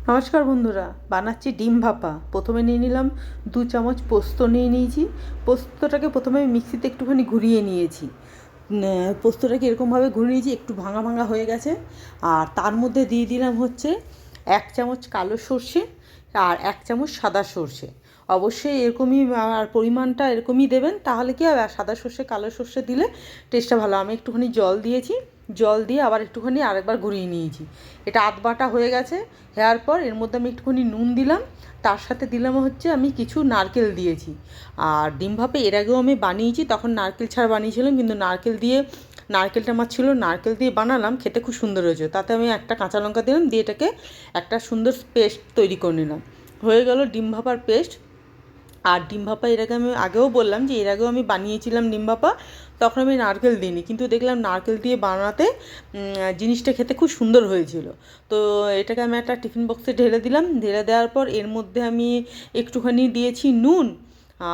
নমস্কার বন্ধুরা, বানাচ্ছি ডিম ভাপা। প্রথমে নিয়ে নিলাম 2 চামচ পোস্ত নিয়ে নিয়েছি। পোস্তটাকে প্রথমে আমি মিক্সিতে একটুখানি ঘুরিয়ে নিয়েছি। পোস্তটাকে এরকমভাবে ঘুরিয়ে নিয়েছি, একটু ভাঙা ভাঙা হয়ে গেছে। আর তার মধ্যে দিয়ে দিলাম হচ্ছে 1 চামচ কালো সর্ষে আর 1 চামচ সাদা সর্ষে। অবশ্যই এরকমই, আর পরিমাণটা এরকমই দেবেন, তাহলে কি হবে, সাদা সর্ষে কালো সর্ষে দিলে টেস্টটা ভালো। আমি একটুখানি জল দিয়েছি, জল দিয়ে আবার একটুখানি আরেকবার ঘুরিয়ে নিয়েছি। এটা আধ বাটা হয়ে গেছে। হওয়ার পর এর মধ্যে আমি একটুখানি নুন দিলাম, তার সাথে দিলাম হচ্ছে আমি কিছু নারকেল দিয়েছি। আর ডিম ভাপে এর আগেও আমি বানিয়েছি, তখন নারকেল ছাড়া বানিয়েছিলাম, কিন্তু নারকেলটা আমার ছিল, নারকেল দিয়ে বানালাম, খেতে খুব সুন্দর হয়েছে। তাতে আমি একটা কাঁচা লঙ্কা দিলাম, দিয়ে এটাকে একটা সুন্দর পেস্ট তৈরি করে নিলাম। হয়ে গেল ডিম ভাপার পেস্ট। আর ডিম ভাপা এর আগে আমি আগেও বললাম যে এর আগেও আমি বানিয়েছিলাম ডিম ভাপা, তখন আমি নারকেল দিইনি, কিন্তু দেখলাম নারকেল দিয়ে বানাতে জিনিসটা খেতে খুব সুন্দর হয়েছিল। তো এটাকে আমি একটা টিফিন বক্সে ঢেলে দিলাম। ঢেলে দেওয়ার পর এর মধ্যে আমি একটুখানি দিয়েছি নুন,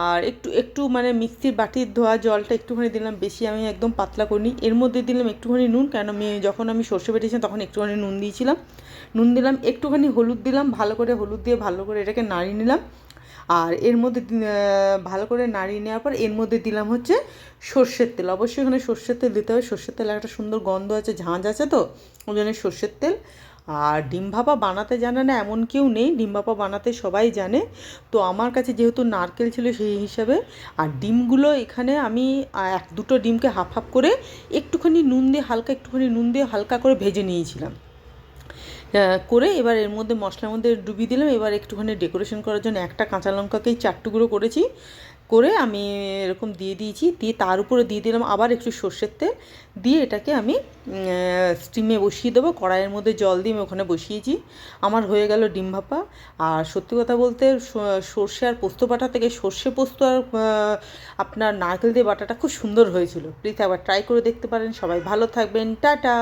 আর একটু একটু মানে মিক্সির বাটির ধোয়া জলটা একটুখানি দিলাম, বেশি আমি একদম পাতলা করিনি। এর মধ্যে দিলাম একটুখানি নুন, কেন আমি যখন আমি সর্ষে বেটেছিলাম তখন একটুখানি নুন দিয়েছিলাম। নুন দিলাম, একটুখানি হলুদ দিলাম, ভালো করে হলুদ দিয়ে ভালো করে এটাকে নাড়িয়ে নিলাম। আর এর মধ্যে ভালো করে নাড়িয়ে নেওয়ার পর এর মধ্যে দিলাম হচ্ছে সর্ষের তেল। অবশ্যই এখানে সর্ষের তেল দিতে হবে, সর্ষের তেল একটা সুন্দর গন্ধ আছে, ঝাঁঝ আছে, তো ওই জন্য সর্ষের তেল। আর ডিম ভাপা বানাতে জানে না এমন কেউ নেই, ডিম ভাপা বানাতে সবাই জানে। তো আমার কাছে যেহেতু নারকেল ছিল সেই হিসাবে। আর ডিমগুলো এখানে আমি দুটো ডিমকে হাফ হাফ করে একটুখানি নুন দিয়ে হালকা করে ভেজে নিয়েছিলাম। করে এবার এর মধ্যে মশলার মধ্যে ডুবিয়ে দিলাম। এবার একটুখানি ডেকোরেশন করার জন্য একটা কাঁচা লঙ্কাকেই 4 টুকরো করেছি, করে আমি এরকম দিয়ে দিয়েছি। দিয়ে তার উপরে দিয়ে দিলাম আবার একটু সর্ষের তেল, দিয়ে এটাকে আমি স্টিমে বসিয়ে দেবো। কড়াইয়ের মধ্যে জল দিয়ে আমি ওখানে বসিয়েছি। আমার হয়ে গেল ডিম ভাপা। আর সত্যি কথা বলতে সর্ষে আর পোস্ত বাটা থেকে সর্ষে পোস্ত আর আপনার নারকেল দিয়ে বাটাটা খুব সুন্দর হয়েছিল। প্লিজ একবার ট্রাই করে দেখতে পারেন। সবাই ভালো থাকবেন, টাটা।